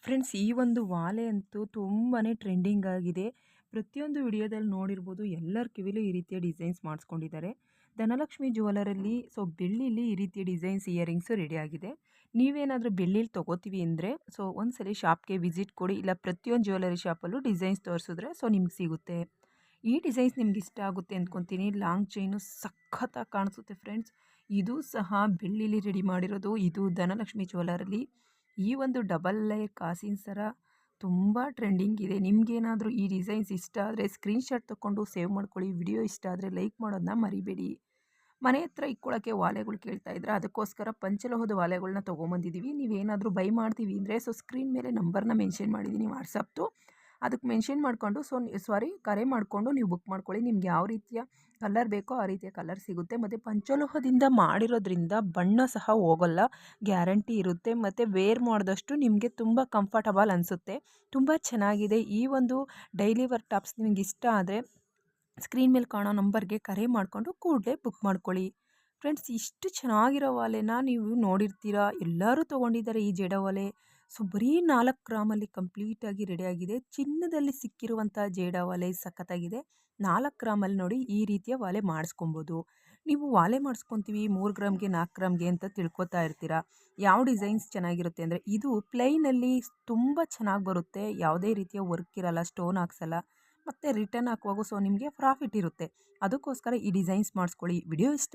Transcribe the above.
Friends, ಈ ಒಂದು ವಾಲೆ ಅಂತೂ ತುಂಬಾ ಟ್ರೆಂಡಿಂಗ್ ಆಗಿದೆ. ಪ್ರತಿಯೊಂದು ವಿಡಿಯೋದಲ್ಲಿ ನೋಡಿರ್ಬೋದು, ಎಲ್ಲರ ಕಿವಿಲೂ ಈ ರೀತಿಯ ಡಿಸೈನ್ಸ್ ಮಾಡಿಸ್ಕೊಂಡಿದ್ದಾರೆ. ಧನಲಕ್ಷ್ಮಿ ಜ್ಯುವೆಲರಲ್ಲಿ ಬೆಳ್ಳಿಲಿ ಈ ರೀತಿಯ ಡಿಸೈನ್ಸ್ ಇಯರಿಂಗ್ಸು ರೆಡಿ ಆಗಿದೆ. ನೀವೇನಾದರೂ ಬೆಳ್ಳಿಲಿ ತೊಗೋತೀವಿ ಅಂದರೆ ಒಂದ್ಸಲಿ ಶಾಪ್ಗೆ ವಿಸಿಟ್ ಕೊಡಿ, ಇಲ್ಲ ಪ್ರತಿಯೊಂದು ಜ್ಯುವೆಲರಿ ಶಾಪಲ್ಲೂ ಡಿಸೈನ್ಸ್ ತೋರಿಸಿದ್ರೆ ನಿಮ್ಗೆ ಸಿಗುತ್ತೆ. ಈ ಡಿಸೈನ್ಸ್ ನಿಮ್ಗೆ ಇಷ್ಟ ಆಗುತ್ತೆ ಅಂದ್ಕೊತೀನಿ. ಲಾಂಗ್ ಚೈನು ಸಖತ್ತಾಗಿ ಕಾಣಿಸುತ್ತೆ ಫ್ರೆಂಡ್ಸ್. ಇದು ಸಹ ಬೆಳ್ಳಿಲಿ ರೆಡಿ ಮಾಡಿರೋದು. ಇದು ಧನಲಕ್ಷ್ಮಿ ಜ್ಯುವೆಲರಲ್ಲಿ ಈ ಒಂದು ಡಬಲ್ ಲೇಯರ್ ಕಾಸಿನ ಸರ ತುಂಬ ಟ್ರೆಂಡಿಂಗ್ ಇದೆ. ನಿಮಗೇನಾದರೂ ಈ ಡಿಸೈನ್ಸ್ ಇಷ್ಟ ಆದರೆ ಸ್ಕ್ರೀನ್ಶಾಟ್ ತೊಗೊಂಡು ಸೇವ್ ಮಾಡ್ಕೊಳ್ಳಿ. ವಿಡಿಯೋ ಇಷ್ಟ ಆದರೆ ಲೈಕ್ ಮಾಡೋದನ್ನ ಮರಿಬೇಡಿ. ಮನೆ ಹತ್ರ ಇಕ್ಕೊಳ್ಳೋಕ್ಕೆ ವಾಲೆಗಳು ಕೇಳ್ತಾ ಇದ್ರೆ ಅದಕ್ಕೋಸ್ಕರ ಪಂಚಲೋಹದ ವಾಲೆಗಳನ್ನ ತೊಗೊಂಬಂದಿದ್ದೀವಿ. ನೀವೇನಾದರೂ ಬೈ ಮಾಡ್ತೀವಿ ಅಂದರೆ ಸ್ಕ್ರೀನ್ ಮೇಲೆ ನಂಬರ್ನ ಮೆನ್ಷನ್ ಮಾಡಿದ್ದೀನಿ ವಾಟ್ಸಪ್ದು. ಅದಕ್ಕೆ ಮೆನ್ಷನ್ ಮಾಡಿಕೊಂಡು ಕರೆ ಮಾಡಿಕೊಂಡು ನೀವು ಬುಕ್ ಮಾಡ್ಕೊಳ್ಳಿ. ನಿಮ್ಗೆ ಯಾವ ರೀತಿಯ ಕಲರ್ ಬೇಕೋ ಆ ರೀತಿಯ ಕಲರ್ ಸಿಗುತ್ತೆ. ಮತ್ತು ಪಂಚಲೋಹದಿಂದ ಮಾಡಿರೋದ್ರಿಂದ ಬಣ್ಣ ಸಹ ಹೋಗಲ್ಲ, ಗ್ಯಾರಂಟಿ ಇರುತ್ತೆ. ಮತ್ತು ವೇರ್ ಮಾಡಿದಷ್ಟು ನಿಮಗೆ ತುಂಬ ಕಂಫರ್ಟಬಲ್ ಅನಿಸುತ್ತೆ. ತುಂಬ ಚೆನ್ನಾಗಿದೆ. ಈ ಒಂದು ಡೈಲಿ ವೇರ್ ಟಾಪ್ಸ್ ನಿಮ್ಗೆ ಇಷ್ಟ ಆದರೆ ಸ್ಕ್ರೀನ್ ಮೇಲೆ ಕಾಣೋ ನಂಬರ್ಗೆ ಕರೆ ಮಾಡಿಕೊಂಡು ಕೂಡಲೇ ಬುಕ್ ಮಾಡ್ಕೊಳ್ಳಿ. ಫ್ರೆಂಡ್ಸ್, ಇಷ್ಟು ಚೆನ್ನಾಗಿರೋ ವಾಲೆನ ನೀವು ನೋಡಿರ್ತೀರಾ, ಎಲ್ಲರೂ ತೊಗೊಂಡಿದ್ದಾರೆ ಈ ಜಡ ವಾಲೆ. ಬರೀ 4 ಗ್ರಾಮಲ್ಲಿ ಕಂಪ್ಲೀಟಾಗಿ ರೆಡಿಯಾಗಿದೆ. ಚಿನ್ನದಲ್ಲಿ ಸಿಕ್ಕಿರುವಂಥ ಜೇಡ ವಾಲೆ ಸಖತ್ತಾಗಿದೆ. 4 ಗ್ರಾಮಲ್ಲಿ ನೋಡಿ ಈ ರೀತಿಯ ವಾಲೆ ಮಾಡಿಸ್ಕೊಬೋದು. ನೀವು ವಾಲೆ ಮಾಡಿಸ್ಕೊತೀವಿ 3 ಗ್ರಾಮ್ಗೆ 4 ಗ್ರಾಮ್ಗೆ ಅಂತ ತಿಳ್ಕೊತಾ ಇರ್ತೀರಾ. ಯಾವ ಡಿಸೈನ್ಸ್ ಚೆನ್ನಾಗಿರುತ್ತೆ ಅಂದರೆ ಇದು ಪ್ಲೈನಲ್ಲಿ ತುಂಬ ಚೆನ್ನಾಗಿ ಬರುತ್ತೆ. ಯಾವುದೇ ರೀತಿಯ ವರ್ಕ್ ಇರಲ್ಲ, ಸ್ಟೋನ್ ಹಾಕ್ಸಲ್ಲ. ಮತ್ತು ರಿಟರ್ನ್ ಹಾಕುವಾಗ ನಿಮಗೆ ಪ್ರಾಫಿಟ್ ಇರುತ್ತೆ. ಅದಕ್ಕೋಸ್ಕರ ಈ ಡಿಸೈನ್ಸ್ ಮಾಡಿಸ್ಕೊಳ್ಳಿ. ವಿಡಿಯೋ ಇಷ್ಟ